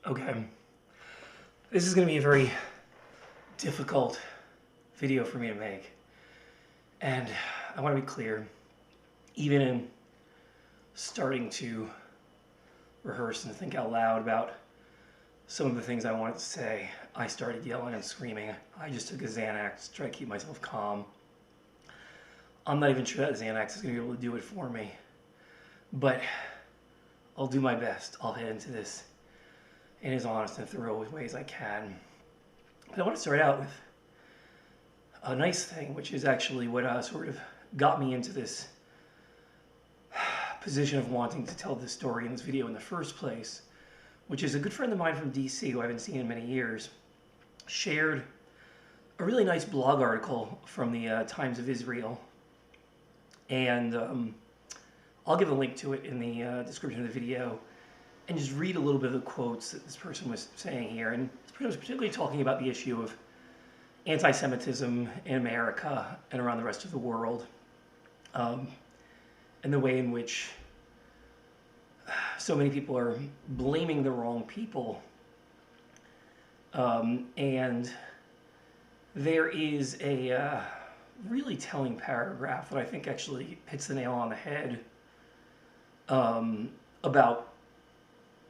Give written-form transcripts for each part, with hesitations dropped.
Okay, this is going to be a very difficult video for me to make. And I want to be clear, even in starting to rehearse and think out loud about some of the things I wanted to say, I started yelling and screaming. I just took a Xanax to try to keep myself calm. I'm not even sure that Xanax is going to be able to do it for me. But I'll do my best. I'll head into this in as honest and thorough ways I can. But I want to start out with a nice thing, which is actually what sort of got me into this position of wanting to tell this story in this video in the first place, which is a good friend of mine from DC who I haven't seen in many years, shared a really nice blog article from the Times of Israel. And I'll give a link to it in the description of the video and just read a little bit of the quotes that this person was saying here. And this person was particularly talking about the issue of anti-Semitism in America and around the rest of the world, and the way in which so many people are blaming the wrong people. And there is a really telling paragraph that I think actually hits the nail on the head about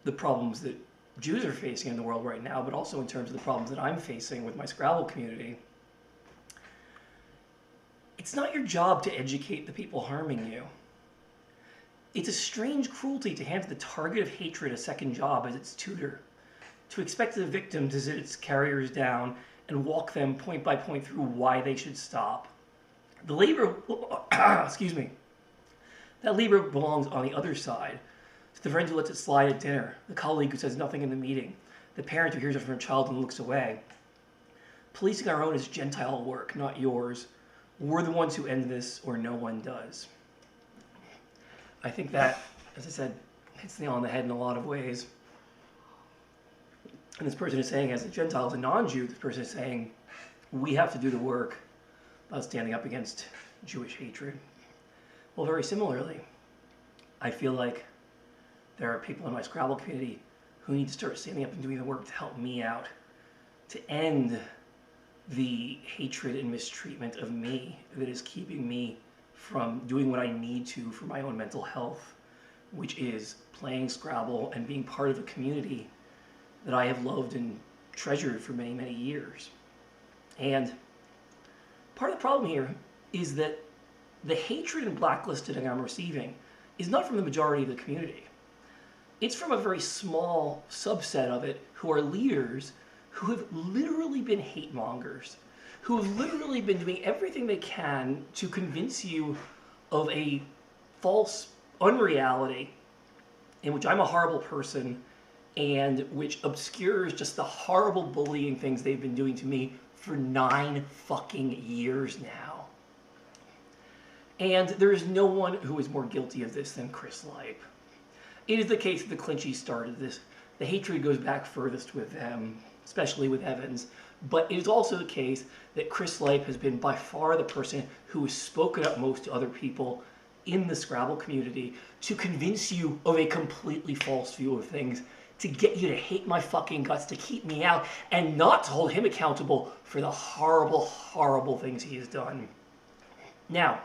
the problems that Jews are facing in the world right now, but also in terms of the problems that I'm facing with my Scrabble community. It's not your job to educate the people harming you. It's a strange cruelty to hand the target of hatred a second job as its tutor, to expect the victim to sit its carriers down and walk them point by point through why they should stop. The labor, excuse me, that labor belongs on the other side, to the friend who lets it slide at dinner, the colleague who says nothing in the meeting, the parent who hears it from her child and looks away. Policing our own is gentile work, not yours. We're the ones who end this, or no one does. I think that, as I said, hits the nail on the head in a lot of ways. And this person is saying, as a Gentile, as a non-Jew, this person is saying, we have to do the work of standing up against Jewish hatred. Well, very similarly, I feel like there are people in my Scrabble community who need to start standing up and doing the work to help me out, to end the hatred and mistreatment of me that is keeping me from doing what I need to for my own mental health, which is playing Scrabble and being part of a community that I have loved and treasured for many, many years. And part of the problem here is that the hatred and blacklisting I'm receiving is not from the majority of the community. It's from a very small subset of it who are leaders who have literally been hate mongers, who have literally been doing everything they can to convince you of a false unreality in which I'm a horrible person and which obscures just the horrible bullying things they've been doing to me for 9 fucking years now. And there is no one who is more guilty of this than Chris Lipe. It is the case that the Clinchies started this. The hatred goes back furthest with them, especially with Evans. But it is also the case that Chris Lipe has been by far the person who has spoken up most to other people in the Scrabble community to convince you of a completely false view of things, to get you to hate my fucking guts, to keep me out, and not to hold him accountable for the horrible, horrible things he has done. Now,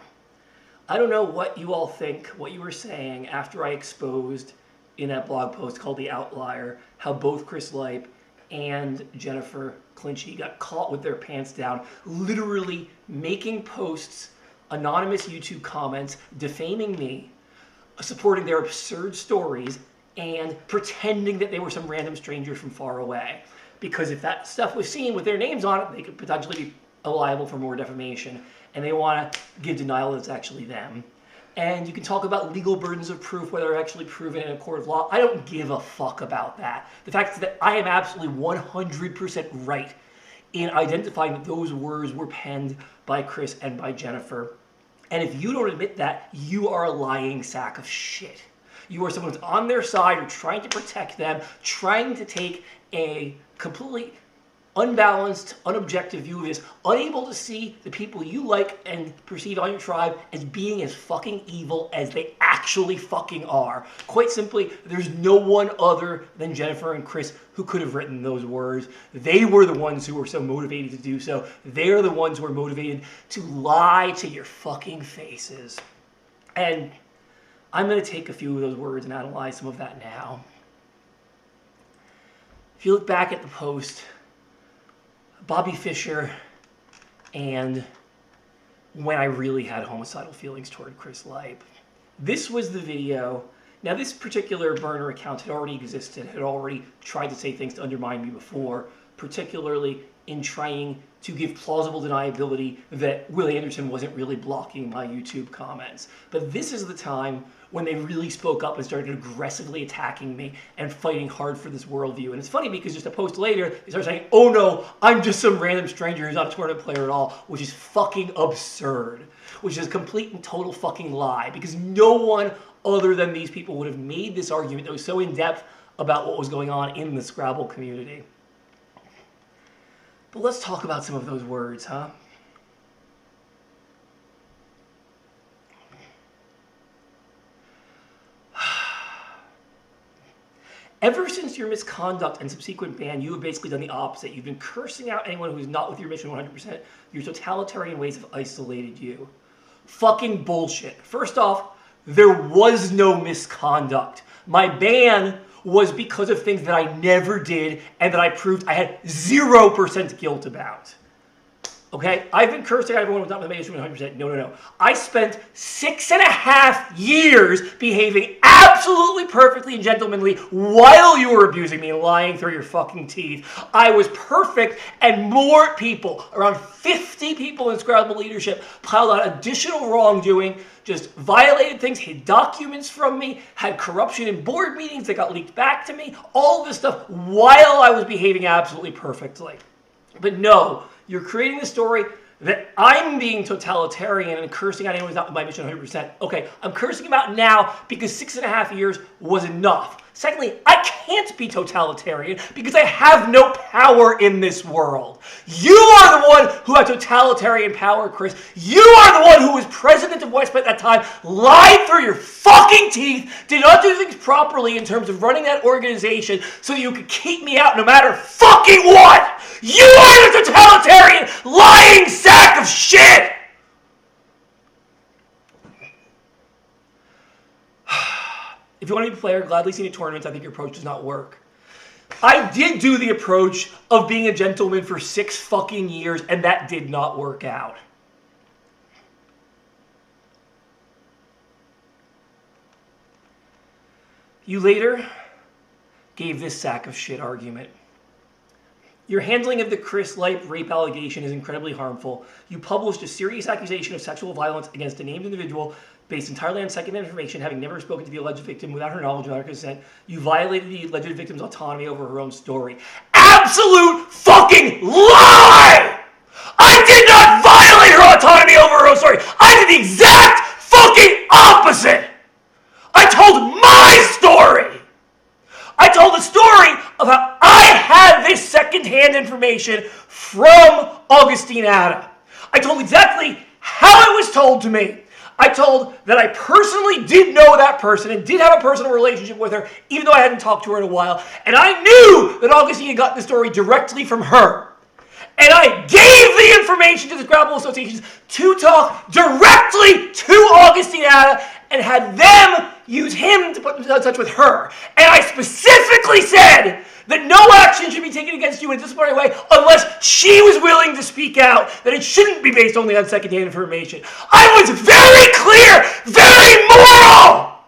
I don't know what you all think, what you were saying after I exposed in that blog post called The Outlier, how both Chris Lipe and Jennifer Clinchy got caught with their pants down, literally making posts, anonymous YouTube comments, defaming me, supporting their absurd stories, and pretending that they were some random stranger from far away. Because if that stuff was seen with their names on it, they could potentially be liable for more defamation. And they want to give denial that it's actually them. And you can talk about legal burdens of proof, whether they're actually proven in a court of law. I don't give a fuck about that. The fact is that I am absolutely 100% right in identifying that those words were penned by Chris and by Jennifer. And if you don't admit that, you are a lying sack of shit. You are someone who's on their side or trying to protect them, trying to take a completely unbalanced, unobjective view of this, unable to see the people you like and perceive on your tribe as being as fucking evil as they actually fucking are. Quite simply, there's no one other than Jennifer and Chris who could have written those words. They were the ones who were so motivated to do so. They're the ones who are motivated to lie to your fucking faces. And I'm going to take a few of those words and analyze some of that now. If you look back at the post, Bobby Fischer and when I really had homicidal feelings toward Chris Lipe. This was the video. Now, this particular burner account had already existed, had already tried to say things to undermine me before, particularly in trying to give plausible deniability that Willie Anderson wasn't really blocking my YouTube comments. But this is the time when they really spoke up and started aggressively attacking me and fighting hard for this worldview. And it's funny because just a post later, they start saying, oh no, I'm just some random stranger who's not a tournament player at all, which is fucking absurd, which is a complete and total fucking lie, because no one other than these people would have made this argument that was so in-depth about what was going on in the Scrabble community. But let's talk about some of those words, huh? Ever since your misconduct and subsequent ban, you have basically done the opposite. You've been cursing out anyone who's not with your mission 100%. Your totalitarian ways have isolated you. Fucking bullshit. First off, there was no misconduct. My ban was because of things that I never did and that I proved I had 0% guilt about. Okay? I've been cursing out everyone who's not with my mission 100%. No. I spent 6.5 years behaving absolutely perfectly and gentlemanly while you were abusing me and lying through your fucking teeth. I was perfect, and more people, around 50 people in Scrabble leadership, piled on additional wrongdoing, just violated things, hid documents from me, had corruption in board meetings that got leaked back to me, all of this stuff while I was behaving absolutely perfectly. But no, you're creating the story that I'm being totalitarian and cursing out anyone who's not with my mission 100%. Okay, I'm cursing him out now because 6.5 years was enough. Secondly, I can't be totalitarian because I have no power in this world. You are the one who had totalitarian power, Chris. You are the one who was president of West Point at that time, lied through your fucking teeth, did not do things properly in terms of running that organization so that you could keep me out no matter fucking what. You are the totalitarian, lying sack of shit. If you want to be a player, gladly seen at tournaments, I think your approach does not work. I did do the approach of being a gentleman for 6 fucking years, and that did not work out. You later gave this sack of shit argument. Your handling of the Chris Lipe rape allegation is incredibly harmful. You published a serious accusation of sexual violence against a named individual based entirely on secondhand information, having never spoken to the alleged victim without her knowledge and without her consent. You violated the alleged victim's autonomy over her own story. Absolute fucking lie! I did not violate her autonomy over her own story. I did the exact fucking opposite. I told my story. I told the story of how I had this secondhand information from Augustine Ada. I told exactly how it was told to me. I told that I personally did know that person and did have a personal relationship with her, even though I hadn't talked to her in a while. And I knew that Augustine had gotten the story directly from her. And I gave the information to the Scrabble associations to talk directly to Augustine Ada and had them use him to put themselves in touch with her. And I specifically said that no action should be taken against you in a disciplinary way unless she was willing to speak out, that it shouldn't be based only on secondhand information. I was very clear, very moral.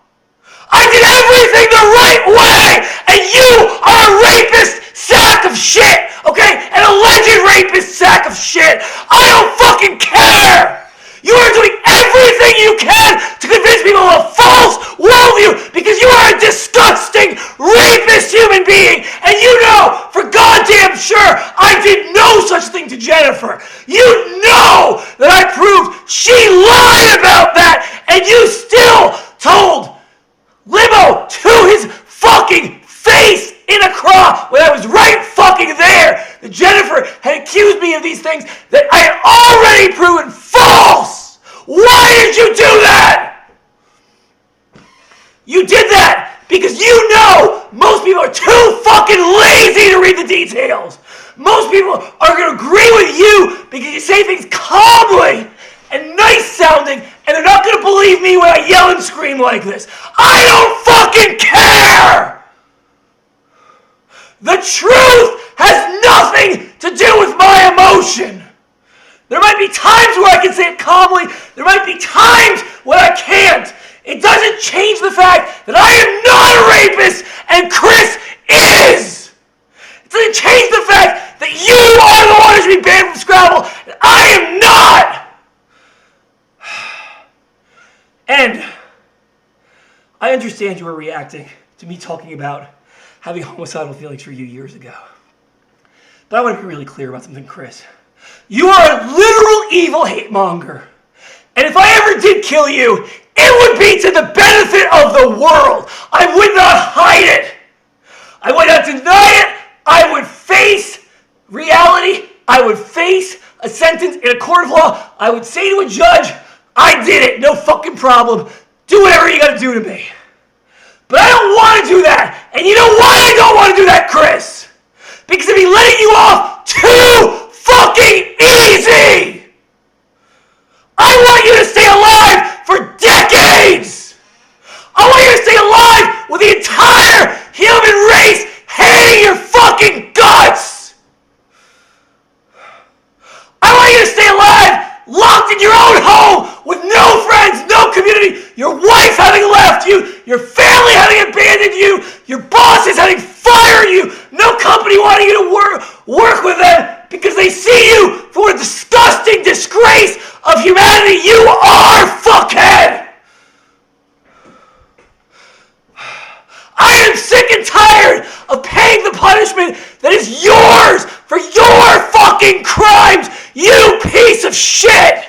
I did everything the right way, and you are a rapist sack of shit, okay? An alleged rapist sack of shit. I don't fucking care. You are doing everything you can to convince people of a false worldview because you are a disgusting, rapist human being. And you know, for goddamn sure, I did no such thing to Jennifer. You know that I proved she lied about that, and you still told Limo to his fucking face in a craw when I was right fucking there that Jennifer things that I had already proven false. Why did you do that? You did that because you know most people are too fucking lazy to read the details. Most people are going to agree with you because you say things calmly and nice sounding, and they're not going to believe me when I yell and scream like this. I don't fucking care! The truth has nothing to do with my emotion. There might be times where I can say it calmly. There might be times when I can't. It doesn't change the fact that I am not a rapist and Chris is. It doesn't change the fact that you are the one who should be banned from Scrabble and I am not. And I understand you were reacting to me talking about having homicidal feelings for you years ago. But I want to be really clear about something, Chris. You are a literal evil hate monger. And if I ever did kill you, it would be to the benefit of the world. I would not hide it. I would not deny it. I would face reality. I would face a sentence in a court of law. I would say to a judge, I did it. No fucking problem. Do whatever you gotta do to me. But I don't want to do that. And you know why I don't want to do that, Chris? Because I'd be letting you off too fucking easy. I want you to stay alive for decades. I want you to stay alive with the entire human race hating your fucking guts. I want you to stay alive, locked in your own home with no friends, no community, your wife having left you, your family having abandoned you, your bosses having fired you, no company wanting you to work with them because they see you for a disgusting disgrace of humanity. You are, fuckhead! I am sick and tired of paying the punishment that is yours for your fucking crimes, you piece of shit!